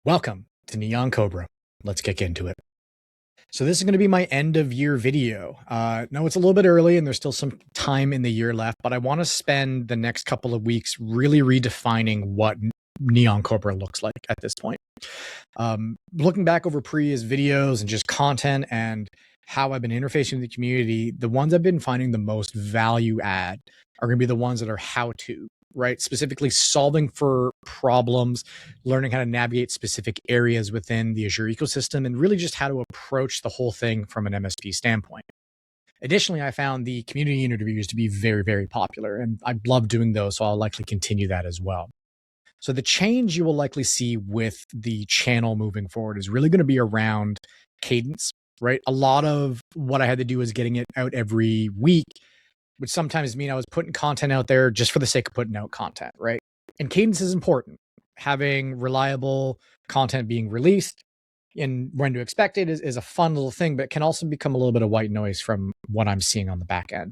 Welcome to Neon Cobra. Let's kick into it. So this is going to be my end of year video. No, it's a little bit early and there's still some time in the year left, but I want to spend the next couple of weeks really redefining what Neon Cobra looks like at this point. Looking back over previous videos and just content and how I've been interfacing with the community, the ones I've been finding the most value add are going to be the ones that are how-to, right? Specifically solving for problems, learning how to navigate specific areas within the Azure ecosystem, and really just how to approach the whole thing from an MSP standpoint. Additionally, I found the community interviews to be very, very popular, and I love doing those, so I'll likely continue that as well. So the change you will likely see with the channel moving forward is really going to be around cadence, right? A lot of what I had to do was getting it out every week, which sometimes mean I was putting content out there just for the sake of putting out content, right? And cadence is important. Having reliable content being released and when to expect it is a fun little thing, but can also become a little bit of white noise from what I'm seeing on the back end.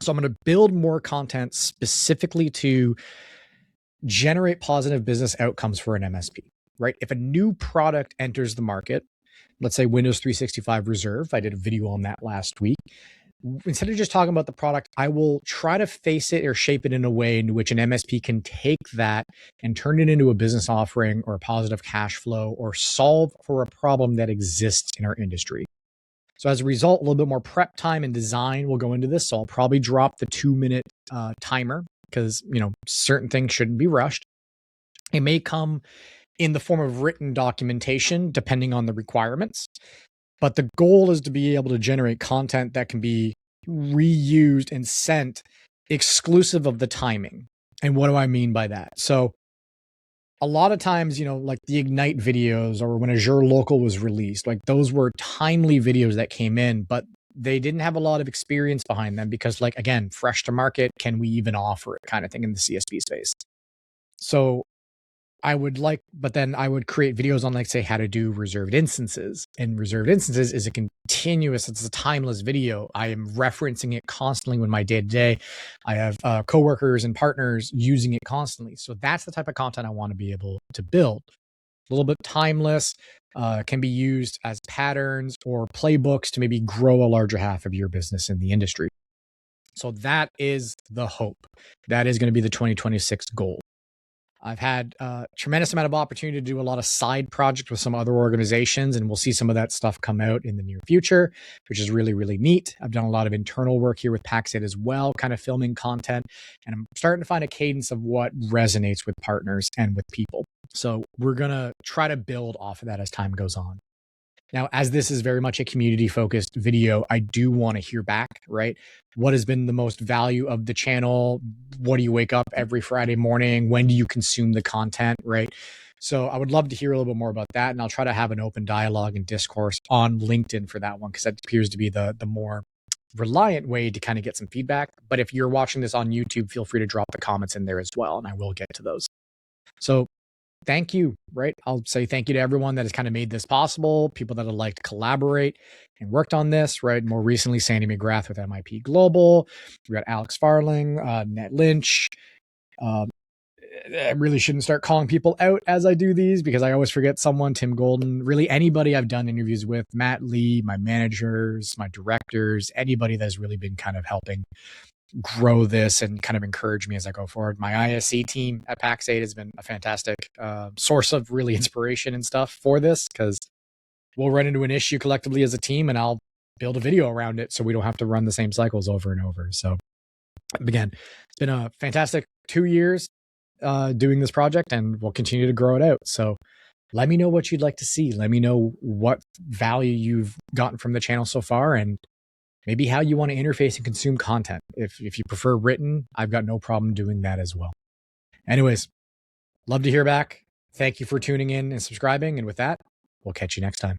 So I'm going to build more content specifically to generate positive business outcomes for an MSP, right? If a new product enters the market, let's say Windows 365 Reserve, I did a video on that last week. Instead of just talking about the product, I will try to face it or shape it in a way in which an MSP can take that and turn it into a business offering or a positive cash flow or solve for a problem that exists in our industry. So as a result, a little bit more prep time and design will go into this. So I'll probably drop the 2-minute timer because, certain things shouldn't be rushed. It may come in the form of written documentation, depending on the requirements. But the goal is to be able to generate content that can be reused and sent exclusive of the timing. And what do I mean by that? So a lot of times, like the Ignite videos or when Azure Local was released, like those were timely videos that came in, but they didn't have a lot of experience behind them because, like, again, fresh to market, can we even offer it kind of thing in the CSP space? So but then I would create videos on, like, say, how to do reserved instances. And reserved instances is it's a timeless video. I am referencing it constantly when my day-to-day. I have coworkers and partners using it constantly. So that's the type of content I want to be able to build. A little bit timeless, can be used as patterns or playbooks to maybe grow a larger half of your business in the industry. So that is the hope. That is going to be the 2026 goal. I've had a tremendous amount of opportunity to do a lot of side projects with some other organizations, and we'll see some of that stuff come out in the near future, which is really, really neat. I've done a lot of internal work here with Paxate as well, kind of filming content, and I'm starting to find a cadence of what resonates with partners and with people. So we're going to try to build off of that as time goes on. Now, as this is very much a community-focused video, I do want to hear back, right? What has been the most value of the channel? What do you wake up every Friday morning? When do you consume the content, right? So I would love to hear a little bit more about that, and I'll try to have an open dialogue and discourse on LinkedIn for that one because that appears to be the more reliant way to kind of get some feedback. But if you're watching this on YouTube, feel free to drop the comments in there as well, and I will get to those. So thank you, right? I'll say thank you to everyone that has kind of made this possible, people that have liked to collaborate and worked on this, right? More recently, Sandy McGrath with MIP Global. We got Alex Farling, Ned Lynch. I really shouldn't start calling people out as I do these because I always forget someone, Tim Golden, really anybody I've done interviews with, Matt Lee, my managers, my directors, anybody that's really been kind of helping grow this and kind of encourage me as I go forward. My ISC team at Paxate has been a fantastic source of really inspiration and stuff for this because we'll run into an issue collectively as a team and I'll build a video around it so we don't have to run the same cycles over and over. So again, it's been a fantastic 2 years doing this project and we'll continue to grow it out. So let me know what you'd like to see. Let me know what value you've gotten from the channel so far and maybe how you want to interface and consume content. If you prefer written, I've got no problem doing that as well. Anyways, love to hear back. Thank you for tuning in and subscribing. And with that, we'll catch you next time.